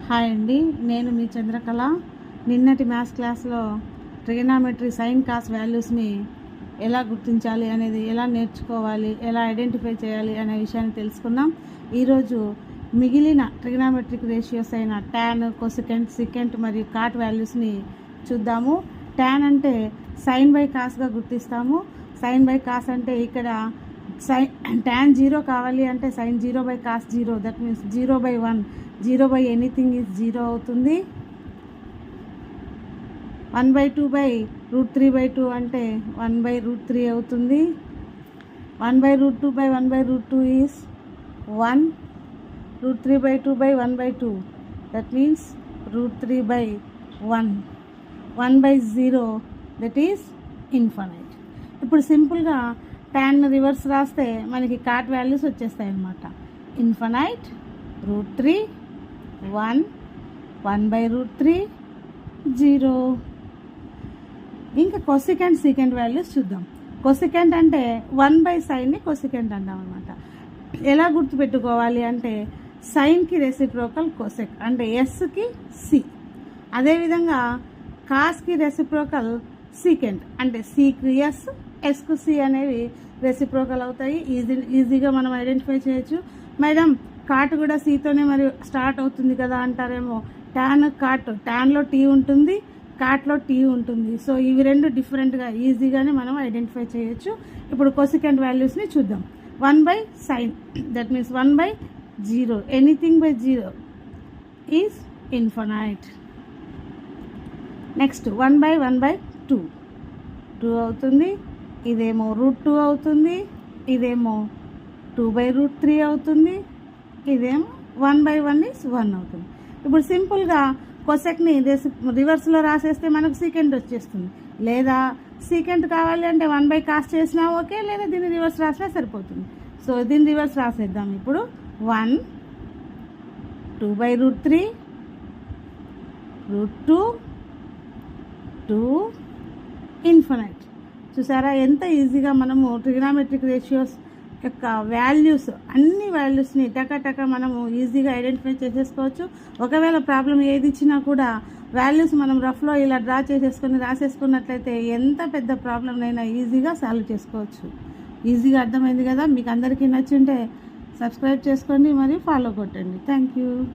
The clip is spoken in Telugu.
హాయ్ అండి, నేను మీ చంద్రకళ. నిన్నటి మ్యాథ్స్ క్లాస్లో ట్రిగనామెట్రీ సైన్ కాస్ వాల్యూస్ని ఎలా గుర్తించాలి అనేది, ఎలా నేర్చుకోవాలి, ఎలా ఐడెంటిఫై చేయాలి అనే విషయాన్ని తెలుసుకున్నాం. ఈరోజు మిగిలిన ట్రిగనామెట్రిక్ రేషియోస్ అయిన టాన్, కొసెకెంట్, సికెంట్ మరియు కాట్ వాల్యూస్ని చూద్దాము. టాన్ అంటే సైన్ బై కాస్గా గుర్తిస్తాము. సైన్ బై కాస్ అంటే ఇక్కడ టాన్ 0 కావాలి అంటే sine 0 by cos 0, that means 0/1, 0 by anything is 0 అవుతుంది. 1/2/√3/2 అంటే 1/√3 అవుతుంది. 1/√2/1/2 is 1. √3/2/1/2 that means √3/1. 1/0 that is infinite. ఇప్పుడు సింపుల్గా టాన్ రివర్స్ రాస్తే మనకి కాట్ వాల్యూస్ వచ్చేస్తాయి అన్నమాట. ఇన్ఫినైట్, √3, 1, 1/√3, 0. ఇంకా కొసెకెంట్, సీకెంట్ వాల్యూస్ చూద్దాం. కొసెకెంట్ అంటే 1/సైన్ని కొసెకెంట్ అంటాం అనమాట. ఎలా గుర్తుపెట్టుకోవాలి అంటే సైన్కి రెసిప్రోకల్ కొసెక్ అంటే ఎస్కి సి. అదేవిధంగా కాస్కి రెసిప్రోకల్ సీకెంట్ అంటే సికి ఎస్, ఎస్కు సి అనేవి రెసిప్రోకల్ అవుతాయి. ఈజీగా మనం ఐడెంటిఫై చేయొచ్చు. మేడం కాట్ కూడా సితోనే మరి స్టార్ట్ అవుతుంది కదా అంటారేమో. టాన్లో టీ ఉంటుంది, కాట్లో టీ ఉంటుంది. సో ఇవి రెండు డిఫరెంట్గా ఈజీగానే మనం ఐడెంటిఫై చేయొచ్చు. ఇప్పుడు కొసెకెంట్ వాల్యూస్ని చూద్దాం. One by sine that means 1/0, anything by 0 is infinite. Next 1/1/2, 2 అవుతుంది. ఇదేమో √2 అవుతుంది. ఇదేమో 2/√3 అవుతుంది. ఇదేమో 1/1 ఈజ్ 1 అవుతుంది. ఇప్పుడు సింపుల్గా కొసెక్ని రివర్స్లో రాసేస్తే మనకు సీకెంట్ వచ్చేస్తుంది. లేదా సీకెంట్ కావాలి అంటే 1/కాస్ చేసినా ఓకే, లేదా దీన్ని రివర్స్ రాసినా సరిపోతుంది. సో దీన్ని రివర్స్ రాసేద్దాం. ఇప్పుడు 1, 2/√3, √2, 2, ఇన్ఫినైట్. చూసారా ఎంత ఈజీగా మనము ట్రిగనామెట్రిక్ రేషియోస్ యొక్క వాల్యూస్, అన్ని వాల్యూస్ని టక మనము ఈజీగా ఐడెంటిఫై చేసేసుకోవచ్చు. ఒకవేళ ప్రాబ్లం ఏది ఇచ్చినా కూడా వాల్యూస్ మనం రఫ్లో ఇలా డ్రా చేసేసుకొని రాసేసుకున్నట్లయితే ఎంత పెద్ద ప్రాబ్లంనైనా ఈజీగా సాల్వ్ చేసుకోవచ్చు. ఈజీగా అర్థమైంది కదా? మీకు అందరికీ నచ్చుంటే సబ్స్క్రైబ్ చేసుకోండి మరియు ఫాలో కొట్టండి. Thank you.